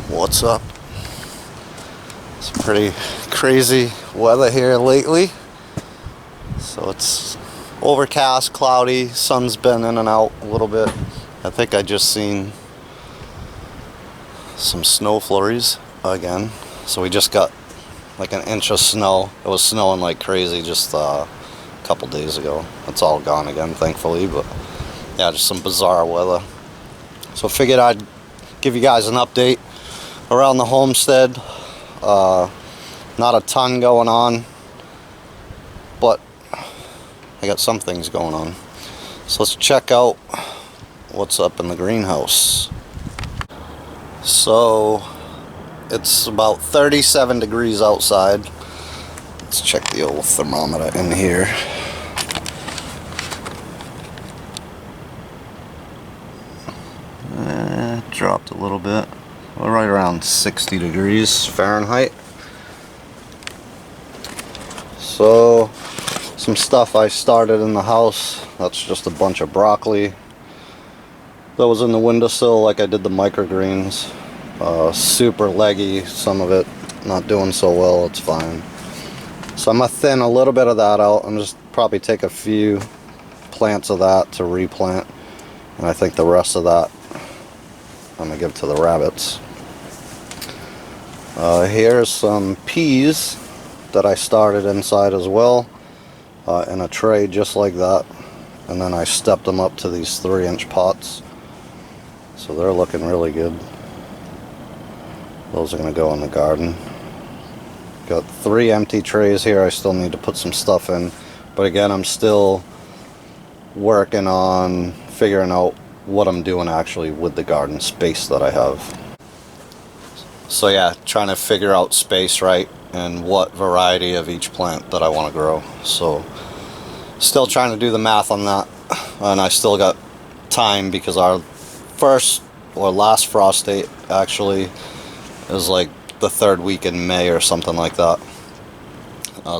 What's up? It's pretty crazy weather here lately. So it's overcast, cloudy, sun's been in and out a little bit. I think I just seen some snow flurries again. So we just got like an inch of snow. It was snowing like crazy just a couple days ago. It's all gone again, thankfully, but yeah, just some bizarre weather. So figured I'd give you guys an update around the homestead. Not a ton going on, but I got some things going on. So let's check out what's up in the greenhouse. So it's about 37 degrees outside. Let's check the old thermometer in here. Dropped a little bit. We're right around 60 degrees Fahrenheit. So some stuff I started in the house. That's just a bunch of broccoli that was in the windowsill, like I did the microgreens. Super leggy, some of it not doing so well. It's fine. So I'm gonna thin a little bit of that out and just probably take a few plants of that to replant, and I think the rest of that I'm gonna give to the rabbits. Here's some peas that I started inside as well, in a tray just like that, and then I stepped them up to these 3-inch pots, so they're looking really good. Those are gonna go in the garden. Got 3 empty trays here. I still need to put some stuff in, but again, I'm still working on figuring out what I'm doing actually with the garden space that I have. So yeah, trying to figure out space right and what variety of each plant that I want to grow. So still trying to do the math on that, and I still got time because our first or last frost date actually is like the 3rd week in May or something like that.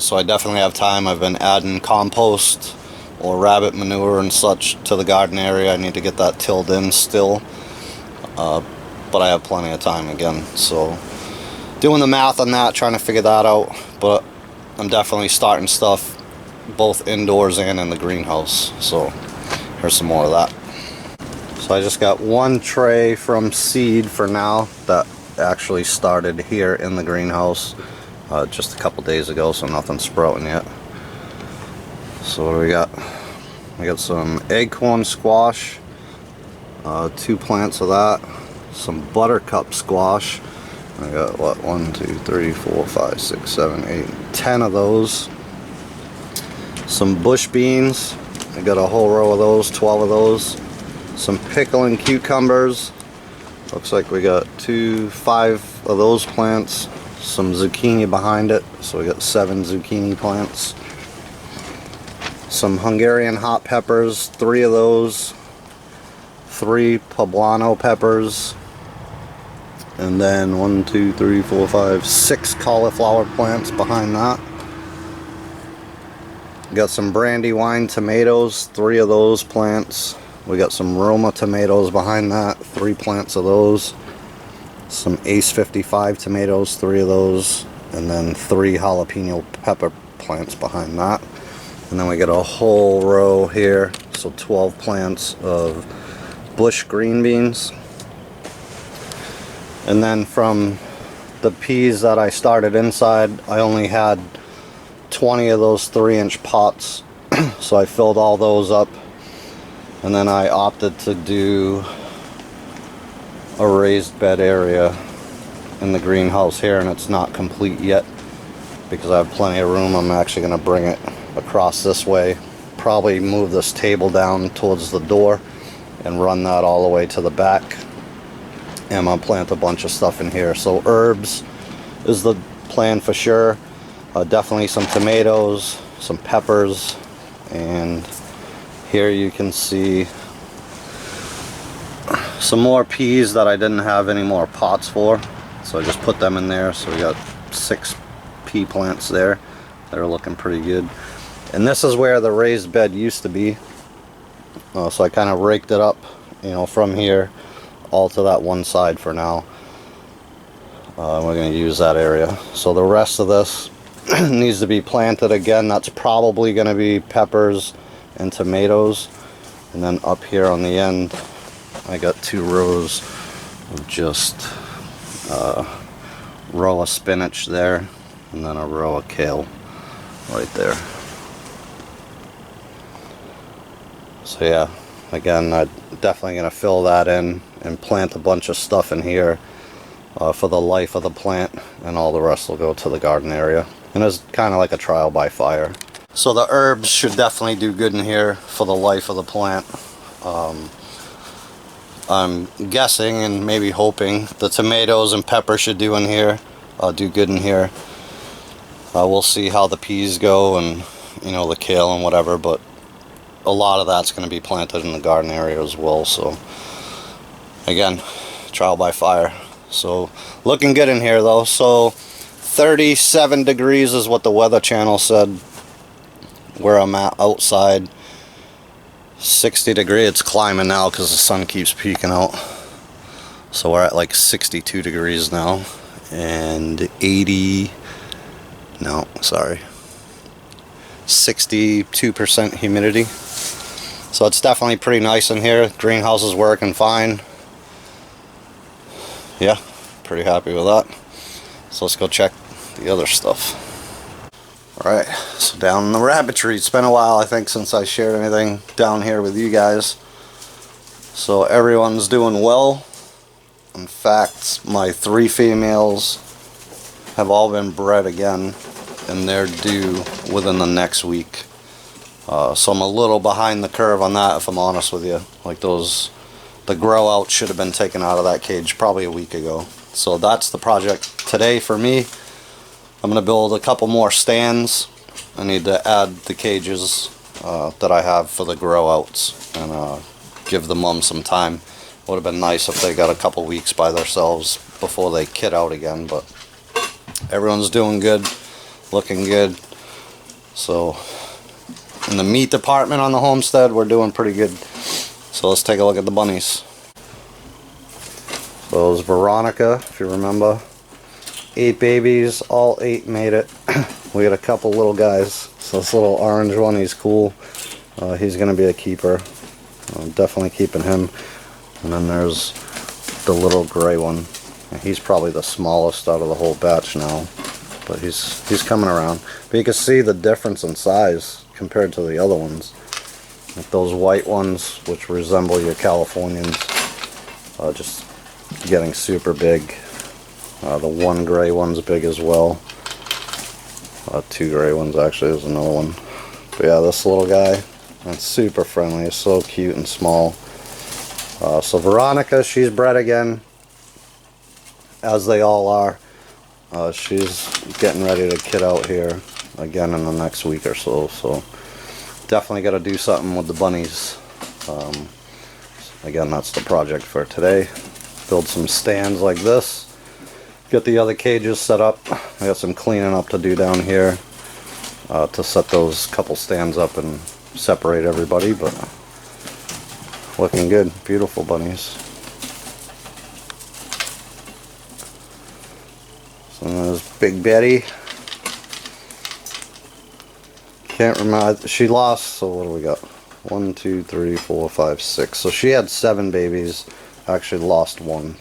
So I definitely have time. I've been adding compost or rabbit manure and such to the garden area. I need to get that tilled in still, but I have plenty of time again. So doing the math on that, trying to figure that out, but I'm definitely starting stuff both indoors and in the greenhouse. So here's some more of that. So I just got 1 tray from seed for now that actually started here in the greenhouse just a couple days ago, so nothing's sprouting yet. So what do we got? We got some acorn squash, 2 plants of that, some buttercup squash. I got what, 1, 2, 3, 4, 5, 6, 7, 8, 10 of those. Some bush beans. I got a whole row of those, 12 of those. Some pickling cucumbers. Looks like we got 5 of those plants. Some zucchini behind it, so we got 7 zucchini plants. Some Hungarian hot peppers, 3 of those. 3 poblano peppers. And then 1, 2, 3, 4, 5, 6 cauliflower plants behind that. Got some brandywine tomatoes, 3 of those plants. We got some Roma tomatoes behind that, 3 plants of those. Some Ace 55 tomatoes, 3 of those. And then 3 jalapeno pepper plants behind that. And then we got a whole row here, so 12 plants of bush green beans. And then from the peas that I started inside, I only had 20 of those 3-inch pots, so I filled all those up. And then I opted to do a raised bed area in the greenhouse here, and it's not complete yet because I have plenty of room. I'm actually going to bring it across this way, probably move this table down towards the door and run that all the way to the back, and I'm gonna plant a bunch of stuff in here. So herbs is the plan for sure. Definitely some tomatoes, some peppers, and here you can see some more peas that I didn't have any more pots for, so I just put them in there. So we got 6 pea plants there. They're looking pretty good. And this is where the raised bed used to be. So I kind of raked it up, you know, from here all to that one side for now. We're going to use that area. So the rest of this needs to be planted again. That's probably going to be peppers and tomatoes. And then up here on the end, I got 2 rows of just row of spinach there, and then a row of kale right there. So yeah, again, I'm definitely going to fill that in and plant a bunch of stuff in here for the life of the plant, and all the rest will go to the garden area. And it's kind of like a trial by fire. So the herbs should definitely do good in here for the life of the plant. I'm guessing and maybe hoping the tomatoes and pepper should do in here, do good in here. We'll see how the peas go, and you know, the kale and whatever, but a lot of that's going to be planted in the garden area as well. So again, trial by fire. So looking good in here though. So 37 degrees is what the Weather Channel said where I'm at outside. 60 degrees, it's climbing now because the sun keeps peeking out. So we're at like 62 degrees now, and 62% humidity. So it's definitely pretty nice in here. Greenhouse is working fine. Yeah, pretty happy with that. So let's go check the other stuff. Alright, so down in the Rabbitry. It's been a while, I think, since I shared anything down here with you guys. So everyone's doing well. In fact, my 3 females have all been bred again, and they're due within the next week. So I'm a little behind the curve on that, if I'm honest with you. Like the grow out should have been taken out of that cage probably a week ago. So that's the project today for me. I'm going to build a couple more stands. I need to add the cages that I have for the grow outs, and give the mum some time. Would have been nice if they got a couple weeks by themselves before they kit out again, but everyone's doing good, looking good. So in the meat department on the homestead, we're doing pretty good. So let's take a look at the bunnies. So it was Veronica, if you remember. 8 babies, all 8 made it. We had a couple little guys. So this little orange one, he's cool. He's going to be a keeper. I'm definitely keeping him. And then there's the little gray one. He's probably the smallest out of the whole batch now, but he's coming around. But you can see the difference in size compared to the other ones. Like those white ones, which resemble your Californians, just getting super big. The one gray one's big as well. 2 gray ones actually, there's another one. But yeah, this little guy, that's super friendly. It's so cute and small. So Veronica, she's bred again, as they all are. She's getting ready to kit out here again in the next week or so. So definitely got to do something with the bunnies. Again, that's the project for today. Build some stands like this. Get the other cages set up. I got some cleaning up to do down here to set those couple stands up and separate everybody, but looking good. Beautiful bunnies. So there's Big Betty. Can't remember. She lost, so what do we got? 1, 2, 3, 4, 5, 6. So she had 7 babies. Actually lost 1.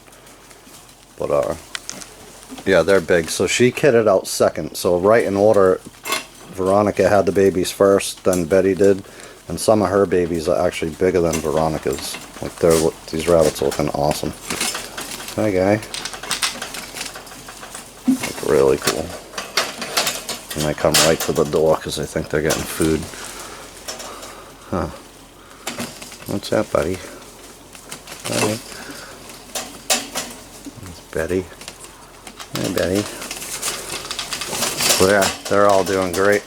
But yeah, they're big. So she kitted out second. So right in order, Veronica had the babies first, then Betty did. And some of her babies are actually bigger than Veronica's. Like these rabbits are looking awesome. Hi, guy. Look really cool. And they come right to the door because they think they're getting food. Huh. What's that, buddy? Hi. That's Betty. Hey, Betty. So yeah, they're all doing great.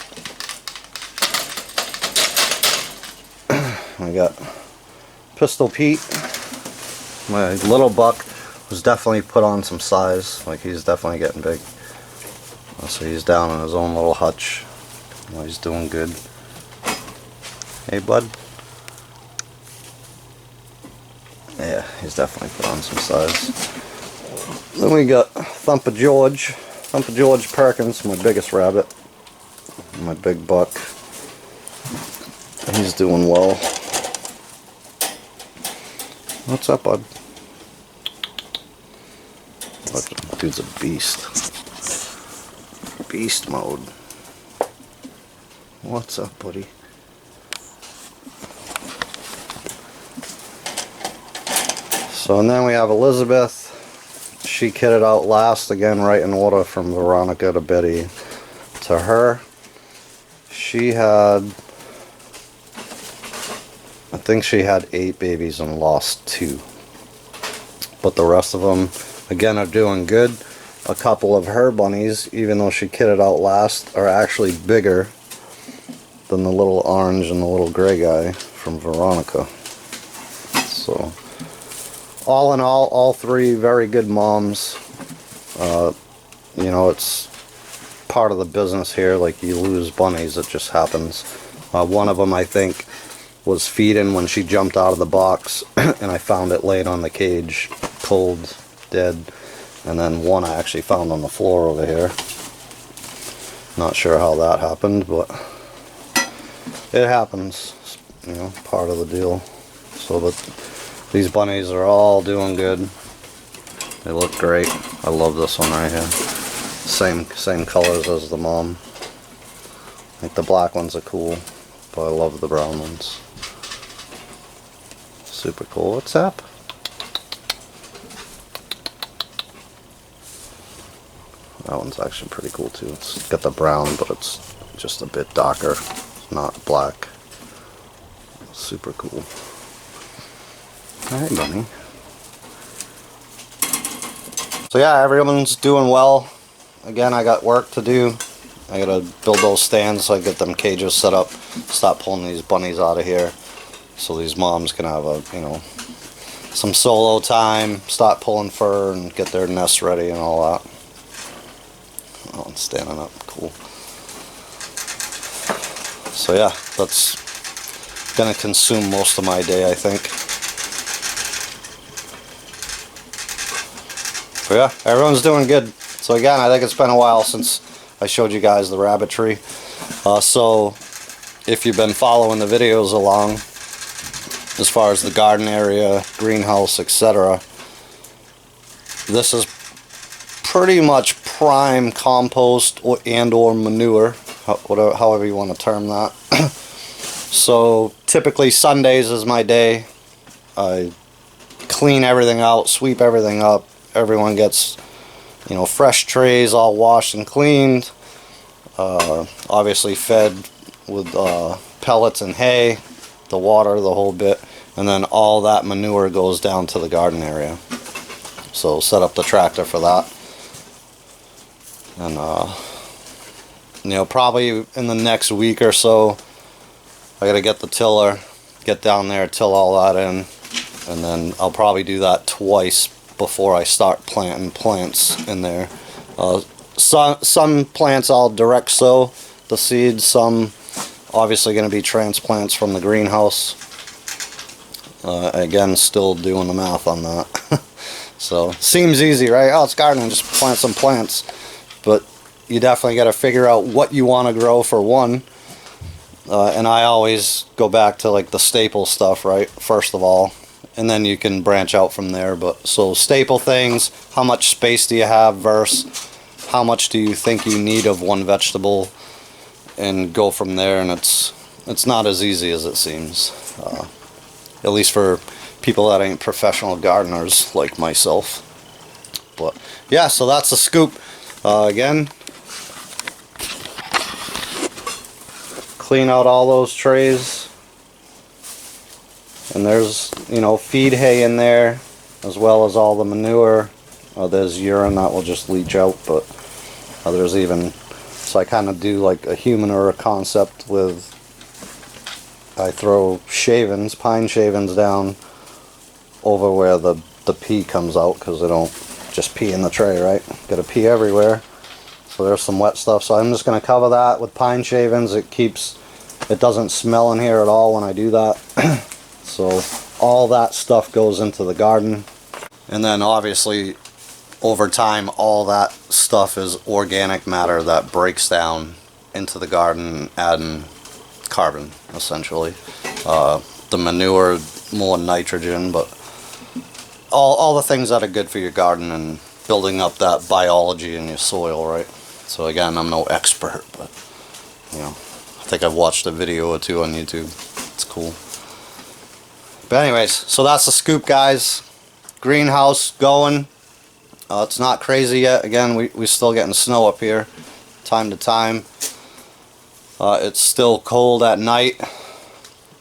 I got Pistol Pete. My little buck was definitely put on some size. Like, he's definitely getting big. So he's down in his own little hutch. Well, he's doing good. Hey, bud. Yeah, he's definitely put on some size. Then we got Thumper George Perkins, my biggest rabbit, my big buck. He's doing well. What's up, bud? That dude's a beast. Beast mode. What's up, buddy? So, and then we have Elizabeth. She kitted out last, again right in order from Veronica to Betty to her. She had, I think she had 8 babies and lost 2. But the rest of them, again, are doing good. A couple of her bunnies, even though she kitted out last, are actually bigger than the little orange and the little gray guy from Veronica. So, all in all 3 very good moms. You know, it's part of the business here. Like, you lose bunnies, it just happens. One of them, I think, was feeding when she jumped out of the box, and I found it laid on the cage, cold, dead. And then one I actually found on the floor over here. Not sure how that happened, but it happens. You know, part of the deal. So these bunnies are all doing good. They look great. I love this one right here. Same colors as the mom. Like, the black ones are cool, but I love the brown ones. Super cool. What's up? That one's actually pretty cool too. It's got the brown, but it's just a bit darker. It's not black. Super cool. Alright, bunny. So yeah, everyone's doing well. Again, I got work to do. I gotta build those stands so I get them cages set up. Stop pulling these bunnies out of here, so these moms can have a, you know, some solo time. Stop pulling fur and get their nests ready and all that. Oh, it's standing up. Cool. So yeah, that's gonna consume most of my day, I think. But yeah, everyone's doing good. So again, I think it's been a while since I showed you guys the Rabbitry. So if you've been following the videos along, as far as the garden area, greenhouse, etc., this is pretty much prime compost or manure, however you want to term that. So typically Sundays is my day. I clean everything out, sweep everything up. Everyone gets, you know, fresh trays all washed and cleaned. Obviously fed with pellets and hay, the water, the whole bit, and then all that manure goes down to the garden area. So set up the tractor for that. And you know, probably in the next week or so, I gotta get the tiller, get down there, till all that in, and then I'll probably do that twice before I start planting plants in there. Some plants I'll direct sow the seeds, some obviously going to be transplants from the greenhouse. Again, still doing the math on that. So, seems easy, right? Oh, it's gardening, just plant some plants. But you definitely got to figure out what you want to grow for one. And I always go back to like the staple stuff, right? First of all. And then you can branch out from there. But so staple things, how much space do you have versus how much do you think you need of one vegetable, and go from there. And it's not as easy as it seems, at least for people that ain't professional gardeners like myself. But yeah, so that's the scoop. Again, clean out all those trays. And there's, you know, feed hay in there, as well as all the manure. There's urine that will just leach out, but there's even, so I kind of do like a humanure concept with, I throw shavings, pine shavings down over where the pee comes out, because they don't just pee in the tray, right? Gotta pee everywhere. So there's some wet stuff, so I'm just going to cover that with pine shavings. It doesn't smell in here at all when I do that. So all that stuff goes into the garden. And then obviously over time, all that stuff is organic matter that breaks down into the garden, adding carbon, essentially. The manure, more nitrogen, but all the things that are good for your garden and building up that biology in your soil, right? So again, I'm no expert, but you know, I think I've watched a video or two on YouTube. It's cool. But anyways, so that's the scoop, guys. Greenhouse going. It's not crazy yet. Again, we're still getting snow up here time to time. It's still cold at night,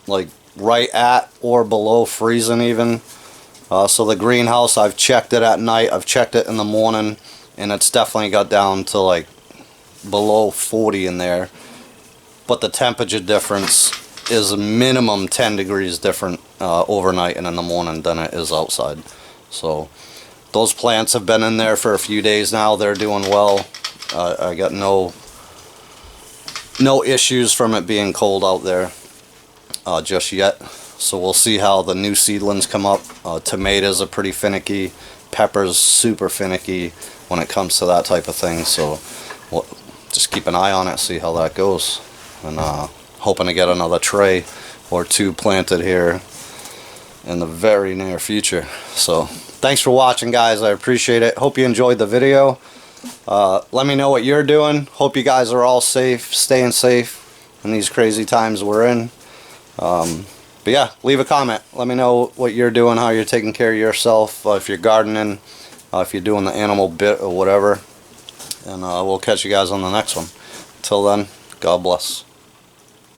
like right at or below freezing even. So the greenhouse, I've checked it at night, I've checked it in the morning, and it's definitely got down to like below 40 in there. But the temperature difference is a minimum 10 degrees different overnight and in the morning than it is outside. So those plants have been in there for a few days now. They're doing well. I got no issues from it being cold out there just yet. So we'll see how the new seedlings come up. Tomatoes are pretty finicky. Peppers super finicky when it comes to that type of thing. So we'll just keep an eye on it, see how that goes. And hoping to get another tray or two planted here in the very near future. So thanks for watching, guys. I appreciate it. Hope you enjoyed the video. Let me know what you're doing. Hope you guys are all safe, staying safe in these crazy times we're in. But yeah, leave a comment. Let me know what you're doing, how you're taking care of yourself, if you're gardening, if you're doing the animal bit or whatever. And we'll catch you guys on the next one. Till then, God bless.